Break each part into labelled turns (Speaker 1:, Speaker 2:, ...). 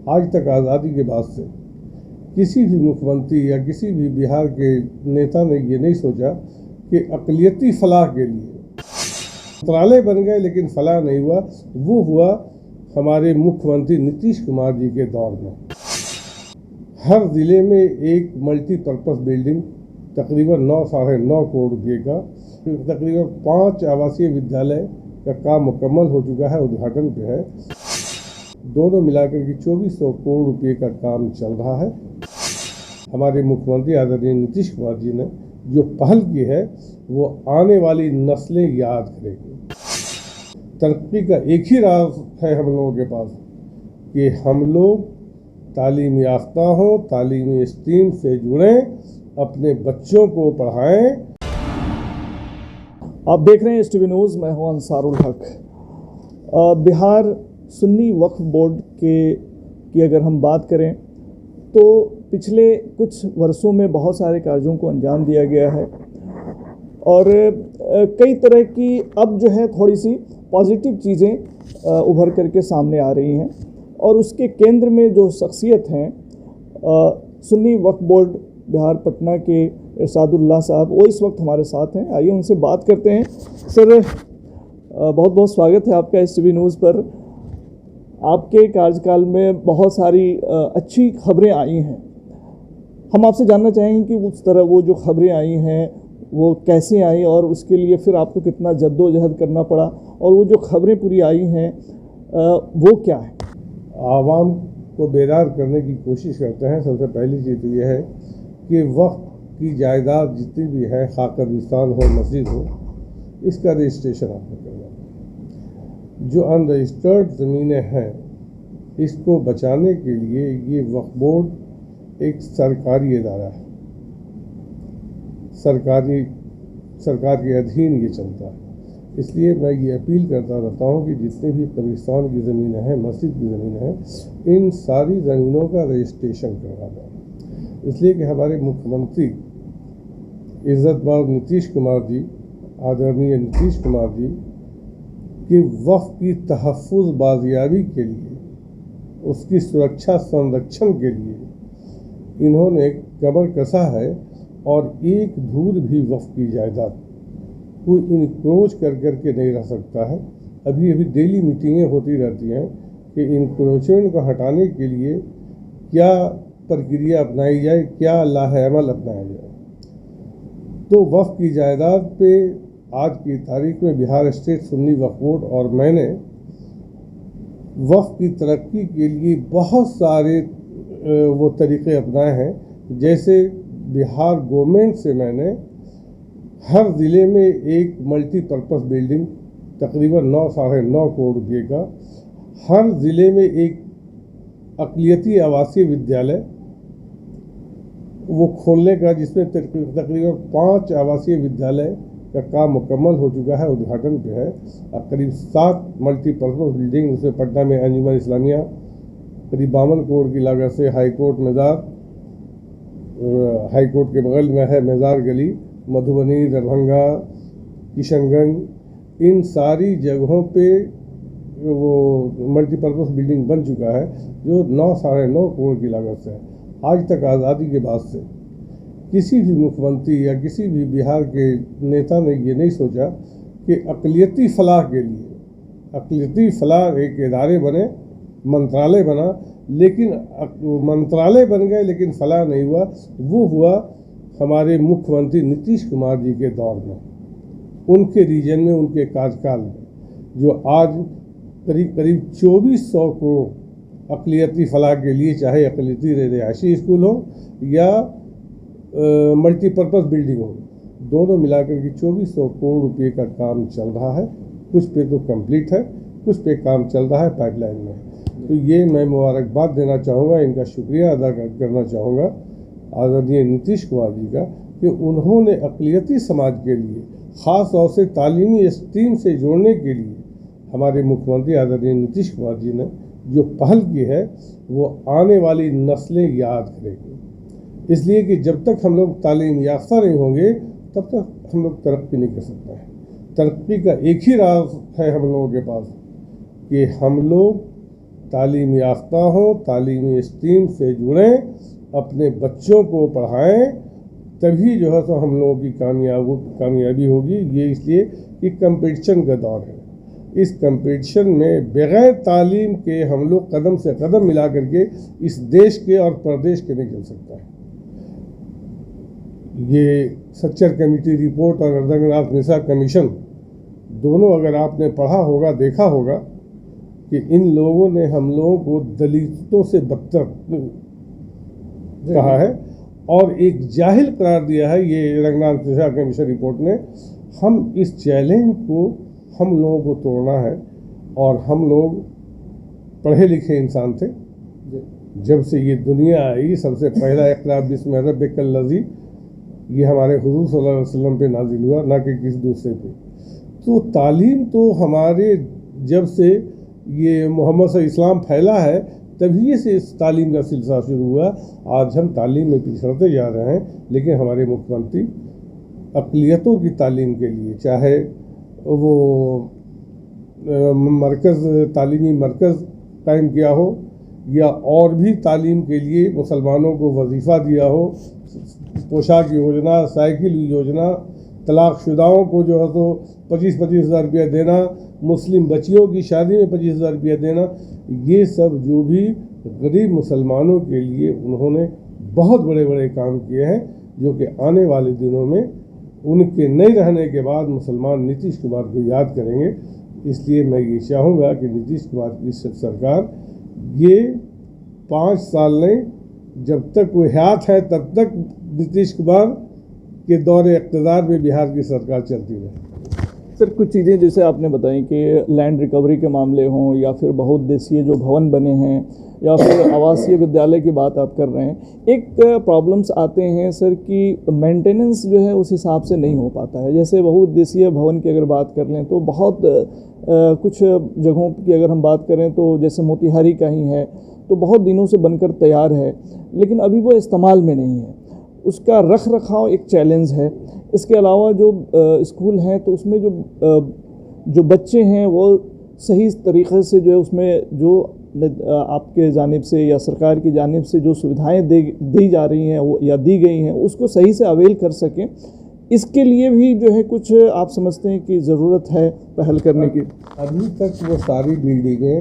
Speaker 1: आज तक आज़ादी के बाद से किसी भी मुख्यमंत्री या किसी भी बिहार के नेता ने ये नहीं सोचा कि अक़लियती फलाह के लिए मंत्रालय बन गए लेकिन फलाह नहीं हुआ। वो हुआ हमारे मुख्यमंत्री नीतीश कुमार जी के दौर में। हर ज़िले में एक मल्टीपर्पज़ बिल्डिंग तकरीबन 9-9.5 करोड़ रुपये का, तकरीबन 5 आवासीय विद्यालय का काम मुकम्मल हो चुका है, उद्घाटन पे है। दोनों मिलाकर के 2400 करोड़ रुपये का काम चल रहा है। हमारे मुख्यमंत्री आदरणीय नीतीश कुमार जी ने जो पहल की है वो आने वाली नस्लें याद करेंगी। तरक्की का एक ही राज है हम लोगों के पास कि हम लोग तालीम याफ्ता हों, तालीमी स्ट्रीम से जुड़ें, अपने बच्चों को पढ़ाएं।
Speaker 2: आप देख रहे हैं STV न्यूज़, मैं हूं अंसारुल हक। बिहार सुन्नी वक्फ बोर्ड की अगर हम बात करें तो पिछले कुछ वर्षों में बहुत सारे कार्यों को अंजाम दिया गया है और कई तरह की अब जो है थोड़ी सी पॉजिटिव चीज़ें उभर करके सामने आ रही हैं और उसके केंद्र में जो शख्सियत हैं सुन्नी वक्फ बोर्ड बिहार पटना के इरशादुल्लाह साहब, वो इस वक्त हमारे साथ हैं। आइए उनसे बात करते हैं। सर, बहुत बहुत स्वागत है आपका STV न्यूज़ पर। आपके कार्यकाल में बहुत सारी अच्छी खबरें आई हैं। हम आपसे जानना चाहेंगे कि उस तरह वो जो खबरें आई हैं वो कैसे आई और उसके लिए फिर आपको कितना जद्दोजहद करना पड़ा और वो जो खबरें पूरी आई हैं वो क्या है?
Speaker 1: आवाम को बेदार करने की कोशिश करते हैं। सबसे पहली चीज़ तो यह है कि वक्फ की जायदाद जितनी भी है, खा कब्रिस्तान हो, मस्जिद हो, इसका रजिस्ट्रेशन आपने करना। जो अनरजिस्टर्ड ज़मीनें हैं इसको बचाने के लिए ये वक्फ बोर्ड एक सरकारी इदारा है, सरकार के अधीन ये चलता है। इसलिए मैं ये अपील करता रहता हूँ कि जितने भी कब्रिस्तान की ज़मीनें हैं, मस्जिद की ज़मीनें हैं, इन सारी ज़मीनों का रजिस्ट्रेशन करवा दें। इसलिए कि हमारे मुख्यमंत्री इज़्ज़तमाब नीतीश कुमार जी, आदरणीय नीतीश कुमार जी कि वक्फ की तहफ़्फ़ुज़ बाज़ियाबी के लिए, उसकी सुरक्षा संरक्षण के लिए इन्होंने कमर कसा है और एक धूल भी वक्फ की जायदाद कोई इनक्रोच करके नहीं रह सकता है। अभी डेली मीटिंगें होती रहती हैं कि इनक्रोचमेंट को हटाने के लिए क्या प्रक्रिया अपनाई जाए, क्या लाहेअमल अपनाया जाए। तो वक्फ की जायदाद पे आज की तारीख में बिहार स्टेट सुन्नी वक्फ बोर्ड और मैंने वक्फ की तरक्की के लिए बहुत सारे वो तरीक़े अपनाए हैं। जैसे बिहार गवर्नमेंट से मैंने हर ज़िले में एक मल्टीपर्पज़ बिल्डिंग तकरीबन 9-9.5 करोड़ रुपये का, हर ज़िले में एक अक़लियती आवासीय विद्यालय वो खोलने का, जिसमें तकरीबन 5 आवासीय विद्यालय का काम मुकम्मल हो चुका है, उद्घाटन पे है। अब करीब 7 मल्टीपर्पज़ बिल्डिंग, उसमें पटना में अंजुमन इस्लामिया करीब 52 करोड़ की लागत से, हाईकोर्ट मेज़ार, हाईकोर्ट के बगल में है मेज़ार गली, मधुबनी, दरभंगा, किशनगंज, इन सारी जगहों पे वो मल्टीपर्पज़ बिल्डिंग बन चुका है जो 9-9.5 करोड़ की लागत से है। आज तक आज़ादी के बाद से किसी भी मुख्यमंत्री या किसी भी बिहार के नेता ने ये नहीं सोचा कि अक़लियती फलाह के लिए, अक़लियती फलाह एक इदारे बने, मंत्रालय बना, लेकिन मंत्रालय बन गए लेकिन फलाह नहीं हुआ। वो हुआ हमारे मुख्यमंत्री नीतीश कुमार जी के दौर में, उनके रीजन में, उनके कार्यकाल में, जो आज करीब 2400 करोड़ अक़लियती फलाह के लिए, चाहे अक़लियती रिहायशी स्कूल हो या मल्टीपर्पज़ बिल्डिंग हो, दोनों मिलाकर के 2400 करोड़ रुपये का काम चल रहा है। कुछ पे तो कंप्लीट है, कुछ पे काम चल रहा है, पाइपलाइन में है। तो ये मैं मुबारकबाद देना चाहूँगा, इनका शुक्रिया अदा करना चाहूँगा आदरणीय नीतीश कुमार जी का कि उन्होंने अक़लियती समाज के लिए, ख़ास तौर से तालीमी स्ट्रीम से जोड़ने के लिए, हमारे मुख्यमंत्री आदरणीय नीतीश कुमार जी ने जो पहल की है वो आने वाली नस्लें याद करेंगी। इसलिए कि जब तक हम लोग तालीम याफ्ता नहीं होंगे तब तक हम लोग तरक्की नहीं कर सकते हैं। तरक्की का एक ही राज है हम लोगों के पास कि हम लोग तालीम याफ्ता हों, तालीमी स्ट्रीम से जुड़ें, अपने बच्चों को पढ़ाएं, तभी जो है तो हम लोगों की कामयाबी होगी। ये इसलिए कि कंपटीशन का दौर है। इस कंपटीशन में बग़ैर तालीम के हम लोग कदम से कदम मिला करके इस देश के और प्रदेश के नहीं चल सकता है। ये सच्चर कमेटी रिपोर्ट और रंगनाथ मिश्रा कमीशन दोनों अगर आपने पढ़ा होगा, देखा होगा कि इन लोगों ने हम लोगों को दलितों से बदतर कहा है और एक जाहिल करार दिया है। ये रंगनाथ मिश्रा कमीशन रिपोर्ट ने, हम इस चैलेंज को हम लोगों को तोड़ना है। और हम लोग पढ़े लिखे इंसान थे। जब से ये दुनिया आई, सबसे पहला इक़रा बिस्मिल्लाह रब्बिकल लज़ी ये हमारे हुज़ूर सल्लल्लाहु अलैहि वसल्लम पे नाजिल हुआ, ना कि किसी दूसरे पे। तो तालीम तो हमारे जब से ये मोहम्मद से इस्लाम फैला है तभी से इस तालीम का सिलसिला शुरू हुआ। आज हम तालीम में पिछड़ते जा रहे हैं, लेकिन हमारे मुख्यमंत्री अक़लियतों की तालीम के लिए, चाहे वो तालीमी मरकज़ कायम किया हो या और भी तालीम के लिए मुसलमानों को वजीफ़ा दिया हो, पोशाक योजना, साइकिल योजना, तलाक़शुदाओं को जो है तो 25-25 हज़ार रुपया देना, मुस्लिम बच्चियों की शादी में 25 हज़ार रुपया देना, ये सब जो भी गरीब मुसलमानों के लिए उन्होंने बहुत बड़े बड़े काम किए हैं, जो कि आने वाले दिनों में उनके नहीं रहने के बाद मुसलमान नीतीश कुमार को याद करेंगे। इसलिए मैं ये चाहूँगा कि नीतीश कुमार की सरकार ये 5 साल नहीं, जब तक वो हयात है तब तक नीतीश कुमार के दौरे इक़्तिदार में बिहार की सरकार चलती रहे।
Speaker 2: सर, कुछ चीज़ें जैसे आपने बताई कि लैंड रिकवरी के मामले हों या फिर बहुउद्देशीय जो भवन बने हैं या फिर आवासीय विद्यालय की बात आप कर रहे हैं, एक प्रॉब्लम्स आते हैं सर कि मेंटेनेंस जो है उस हिसाब से नहीं हो पाता है। जैसे बहुउद्देशीय भवन की अगर बात कर लें तो बहुत कुछ जगहों की अगर हम बात करें तो जैसे मोतिहारी का ही है, तो बहुत दिनों से बनकर तैयार है, लेकिन अभी वो इस्तेमाल में नहीं है। उसका रख रखाव एक चैलेंज है। इसके अलावा जो स्कूल हैं तो उसमें जो बच्चे हैं वो सही तरीक़े से जो है उसमें जो आपके जानिब से या सरकार की जानिब से जो सुविधाएं दी जा रही हैं वो या दी गई हैं उसको सही से अवेल कर सकें, इसके लिए भी जो है कुछ आप समझते हैं कि ज़रूरत है पहल करने की?
Speaker 1: अभी तक वो सारी बिल्डिंगें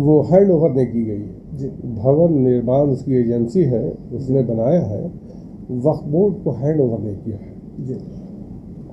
Speaker 1: वो हैंड ओवर नहीं की गई है। भवन निर्माण उसकी एजेंसी है, उसने बनाया है, वक्फ बोर्ड को हैंड ओवर नहीं किया है।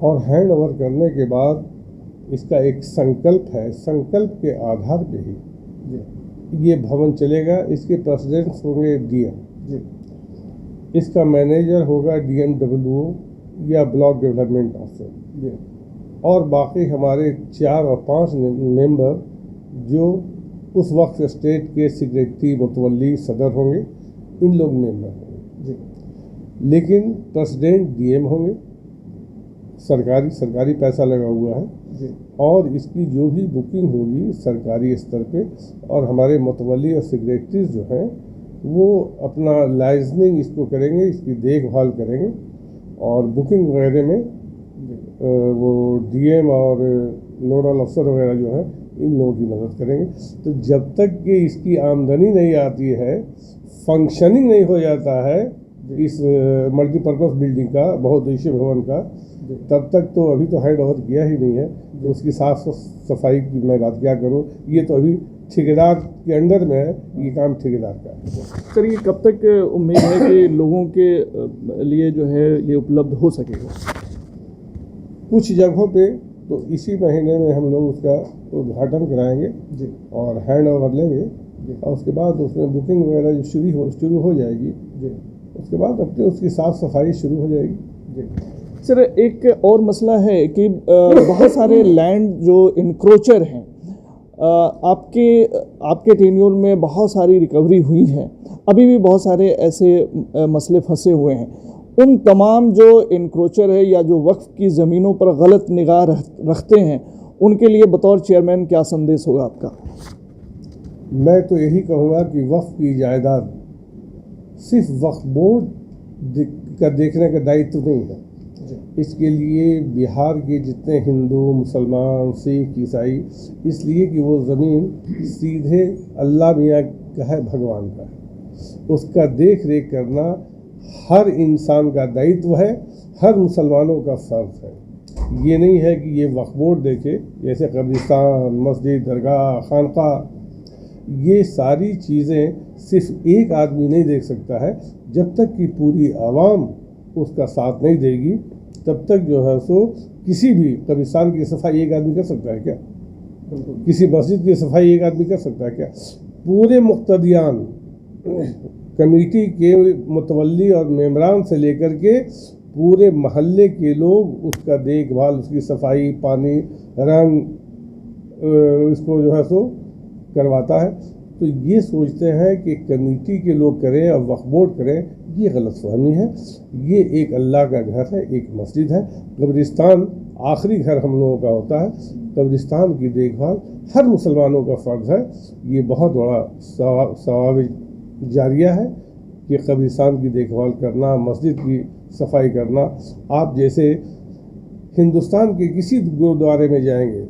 Speaker 1: और हैंड ओवर करने के बाद इसका एक संकल्प है, संकल्प के आधार पे ही ये भवन चलेगा। इसके प्रेसिडेंट्स होंगे डीएम, इसका मैनेजर होगा DMWO या ब्लॉक डेवलपमेंट ऑफिसर, और बाकी हमारे 4 और 5 मेंबर जो उस वक्त स्टेट के सेक्रेटरी, मुतवल्ली, सदर होंगे, इन लोग मेंबर होंगे। लेकिन प्रेसिडेंट DM होंगे, सरकारी पैसा लगा हुआ है और इसकी जो भी बुकिंग होगी सरकारी स्तर पे, और हमारे मुतवल्ली और सेक्रेटरीज जो हैं वो अपना लाइजनिंग इसको करेंगे, इसकी देखभाल करेंगे, और बुकिंग वगैरह में वो DM और नोडल अफसर वगैरह जो है इन लोगों की मदद करेंगे। तो जब तक कि इसकी आमदनी नहीं आती है, फंक्शनिंग नहीं हो जाता है इस मल्टीपर्पज़ बिल्डिंग का, बहुउद्देशीय भवन का, तब तक तो अभी तो हैंड ओवर किया ही नहीं है। तो उसकी साफ सफाई की मैं बात क्या करूँ, ये तो अभी ठेकेदार के अंडर में है, ये काम ठेकेदार का है।
Speaker 2: सर, ये कब तक उम्मीद है कि लोगों के लिए जो है ये उपलब्ध हो सकेगा?
Speaker 1: कुछ जगहों पे तो इसी महीने में हम लोग उसका उद्घाटन कराएंगे और हैंड ओवर लेंगे, और उसके बाद उसमें बुकिंग वगैरह जो शुरू हो जाएगी, उसके बाद अपने उसकी साफ़ सफाई शुरू हो जाएगी।
Speaker 2: सर, एक और मसला है कि बहुत सारे लैंड जो इनक्रोचर हैं, आपके टेन्योर में बहुत सारी रिकवरी हुई है, अभी भी बहुत सारे ऐसे मसले फंसे हुए हैं। उन तमाम जो इनक्रोचर है या जो वक्फ की ज़मीनों पर गलत निगाह रखते हैं, उनके लिए बतौर चेयरमैन क्या संदेश होगा आपका?
Speaker 1: मैं तो यही कहूँगा कि वक्फ की जायदाद सिर्फ वक्फ बोर्ड का देखने का दायित्व नहीं है, इसके लिए बिहार के जितने हिंदू, मुसलमान, सिख, ईसाई, इसलिए कि वो ज़मीन सीधे अल्लाह मियाँ का है, भगवान का है। उसका देख रेख करना हर इंसान का दायित्व है, हर मुसलमानों का फ़र्ज है। ये नहीं है कि ये वक्फ बोर्ड देखे, जैसे कब्रिस्तान, मस्जिद, दरगाह, खानका, ये सारी चीज़ें सिर्फ एक आदमी नहीं देख सकता है। जब तक कि पूरी आवाम उसका साथ नहीं देगी, तब तक जो है सो किसी भी कब्रिस्तान की सफाई एक आदमी कर सकता है क्या? किसी मस्जिद की सफाई एक आदमी कर सकता है क्या? पूरे मुक्तदियान कमेटी के मुतवल्ली और मेम्बरान से लेकर के पूरे महल्ले के लोग उसका देखभाल, उसकी सफाई, पानी, रंग, इसको जो है सो करवाता है। तो ये सोचते हैं कि कमेटी के लोग करें और वक्फ बोर्ड करें, ये गलतफहमी है। ये एक अल्लाह का घर है, एक मस्जिद है। कब्रिस्तान आखिरी घर हम लोगों का होता है। कब्रिस्तान की देखभाल हर मुसलमानों का फ़र्ज़ है। ये बहुत बड़ा सवाब जारिया है कि कब्रिस्तान की देखभाल करना, मस्जिद की सफाई करना। आप जैसे हिंदुस्तान के किसी गुरुद्वारे में जाएंगे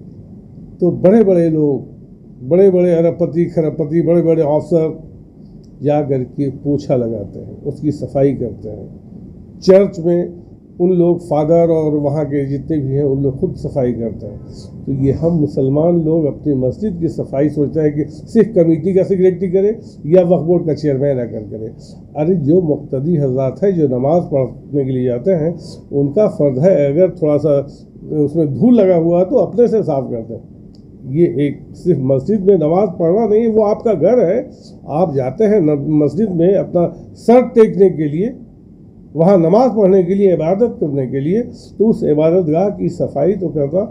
Speaker 1: तो बड़े बड़े लोग, बड़े बड़े अरबपति, खरबपति, बड़े बड़े अफसर जा कर के पोछा लगाते हैं, उसकी सफाई करते हैं। चर्च में उन लोग फादर और वहाँ के जितने भी हैं उन लोग खुद सफाई करते हैं। तो ये हम मुसलमान लोग अपनी मस्जिद की सफाई सोचते हैं कि सिर्फ कमेटी का सेक्रेटरी करे या वक्फ बोर्ड का चेयरमैन आकर करे। अरे जो मुक्तदी हजरात है, जो नमाज़ पढ़ने के लिए जाते हैं, उनका फ़र्ज़ है अगर थोड़ा सा उसमें धूल लगा हुआ है तो अपने से साफ़ कर दें। ये एक सिर्फ मस्जिद में नमाज़ पढ़ना नहीं, वो आपका घर है। आप जाते हैं मस्जिद में अपना सर टेकने के लिए, वहाँ नमाज़ पढ़ने के लिए, इबादत करने के लिए, तो उस इबादतगाह की सफाई तो करना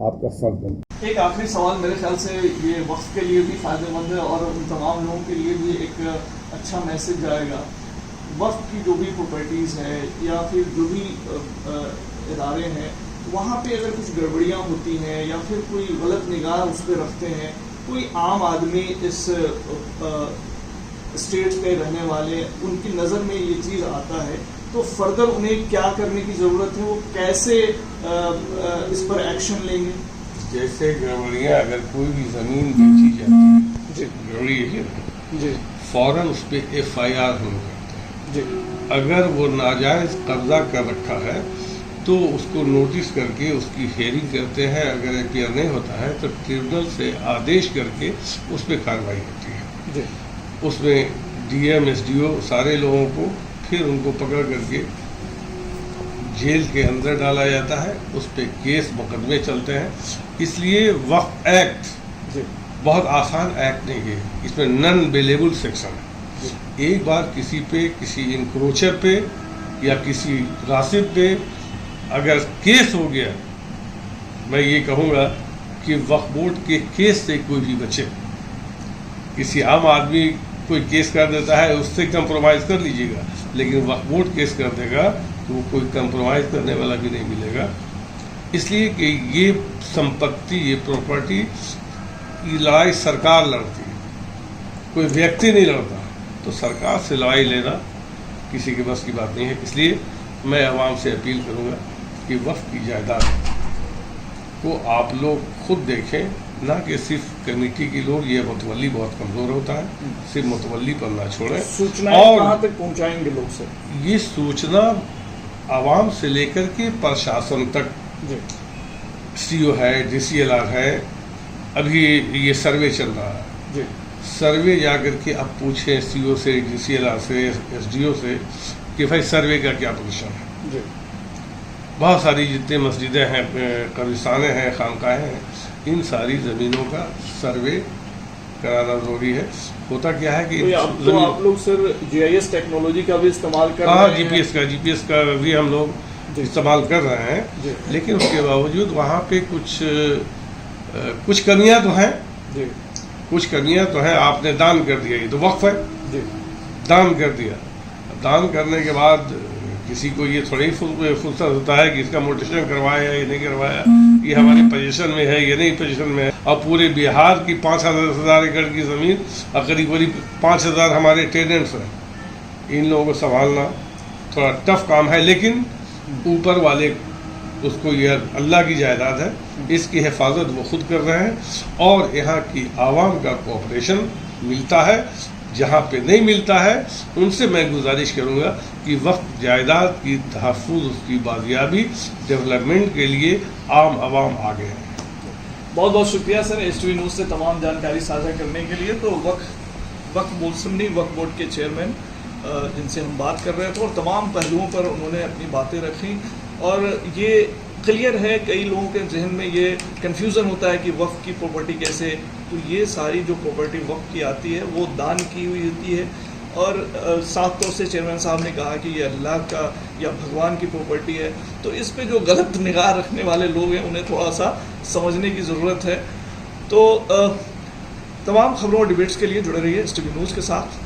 Speaker 1: आपका फ़र्ज़ बनता है।
Speaker 2: एक आखिरी सवाल मेरे ख्याल से ये वक्फ के लिए भी फ़ायदेमंद है और उन तमाम लोगों के लिए भी एक अच्छा मैसेज जाएगा। वक्फ की जो भी प्रॉपर्टीज़ है या फिर जो भी इदारे हैं, वहाँ पे अगर कुछ गड़बड़ियाँ होती हैं या फिर कोई गलत निगाह उस पर रखते हैं, कोई आम आदमी इस स्टेट पे रहने वाले, उनकी नज़र में ये चीज़ आता है, तो फर्दर उन्हें क्या करने की ज़रूरत है, वो कैसे इस पर एक्शन लेंगे?
Speaker 1: जैसे गड़बड़ियाँ, अगर कोई भी ज़मीन बेची जाती है
Speaker 2: जी
Speaker 1: गड़बड़ी है
Speaker 2: जी
Speaker 1: फ़ौरन उस पर FIR हम करते हैं।
Speaker 2: जी
Speaker 1: अगर वो नाजायज़ कब्ज़ा कर रखा है तो उसको नोटिस करके उसकी हेयरिंग करते हैं। अगर FIR नहीं होता है तो ट्रिब्यूनल से आदेश करके उस पर कार्रवाई होती है।
Speaker 2: जी
Speaker 1: उसमें DM, SDO सारे लोगों को फिर उनको पकड़ करके जेल के अंदर डाला जाता है। उस पर केस मुकदमे चलते हैं। इसलिए वक्फ एक्ट
Speaker 2: जी
Speaker 1: बहुत आसान एक्ट नहीं है, इसमें नॉन बेलेबल सेक्शन है। एक बार किसी पे, किसी इंक्रोचर पे या किसी रासिब पे अगर केस हो गया, मैं ये कहूँगा कि वक्फ बोर्ड के केस से कोई भी बचे। किसी आम आदमी कोई केस कर देता है, उससे कंप्रोमाइज़ कर लीजिएगा, लेकिन वक्फ बोर्ड केस कर देगा तो वो कोई कंप्रोमाइज़ करने वाला भी नहीं मिलेगा। इसलिए कि ये संपत्ति, ये प्रॉपर्टी की लड़ाई सरकार लड़ती है, कोई व्यक्ति नहीं लड़ता। तो सरकार से लड़ाई लेना किसी के बस की बात नहीं है। इसलिए मैं आवाम से अपील करूँगा कि वक्फ की जायदाद को आप लोग खुद देखें, ना कि सिर्फ कमेटी के लोग। ये मुतवल्ली बहुत कमज़ोर होता है, सिर्फ मुतवल्ली पर ना छोड़ें।
Speaker 2: सूचना
Speaker 1: और
Speaker 2: कहाँ तक पहुँचाएंगे लोग से?
Speaker 1: ये सूचना आवाम से लेकर के प्रशासन तक।
Speaker 2: जी
Speaker 1: CO है, DCLR है, अभी ये सर्वे चल रहा है।
Speaker 2: जी
Speaker 1: सर्वे जा कर के अब पूछें CO से, DCLR से, SDO से कि भाई सर्वे का क्या पोजीशन है।
Speaker 2: जी
Speaker 1: बहुत सारी जितनी मस्जिदें हैं, कब्रिस्तानें हैं, खानकाहें हैं, इन सारी ज़मीनों का सर्वे कराना ज़रूरी है। होता क्या है कि
Speaker 2: तो आप लोग सर GIS टेक्नोलॉजी का भी इस्तेमाल कर रहे हैं?
Speaker 1: GPS का भी हम लोग इस्तेमाल कर रहे हैं, लेकिन उसके बावजूद वहाँ पे कुछ कमियाँ तो हैं।
Speaker 2: जी
Speaker 1: कुछ कमियाँ तो हैं। आपने दान कर दिया, ये तो वक्फ है,
Speaker 2: जी
Speaker 1: दान कर दिया। दान करने के बाद किसी को ये थोड़ी फुर्सत होता है कि इसका मोटेशन करवाया या ये नहीं करवाया, ये हमारी पोजीशन में है, ये नहीं पोजीशन में है। और पूरे बिहार की 5,000 एकड़ की ज़मीन और करीब 5,000 हमारे टेनेंट्स हैं। इन लोगों को संभालना थोड़ा टफ काम है, लेकिन ऊपर वाले उसको यह अल्लाह की जायदाद है, इसकी हिफाजत वो खुद कर रहे हैं और यहाँ की आवाम का कोऑपरेशन मिलता है। जहाँ पे नहीं मिलता है उनसे मैं गुजारिश करूँगा कि वक्त जायदाद की तहफ़्फ़ुज़, उसकी बाजियाबी, डेवलपमेंट के लिए आम आवाम आगे है।
Speaker 2: बहुत बहुत शुक्रिया सर HTV न्यूज़ से तमाम जानकारी साझा करने के लिए। तो वक्फ बोर्ड सुन्नी वक्फ बोर्ड के चेयरमैन जिनसे हम बात कर रहे थे और तमाम पहलुओं पर उन्होंने अपनी बातें रखी और ये क्लियर है, कई लोगों के जहन में ये कन्फ्यूज़न होता है कि वक्फ की प्रॉपर्टी कैसे, तो ये सारी जो प्रॉपर्टी वक्फ की आती है वो दान की हुई होती है और साफ तौर से चेयरमैन साहब ने कहा कि ये अल्लाह का या भगवान की प्रॉपर्टी है। तो इस पे जो गलत निगाह रखने वाले लोग हैं उन्हें थोड़ा सा समझने की ज़रूरत है। तो तमाम खबरों और डिबेट्स के लिए जुड़े रहिए HTV न्यूज़ के साथ।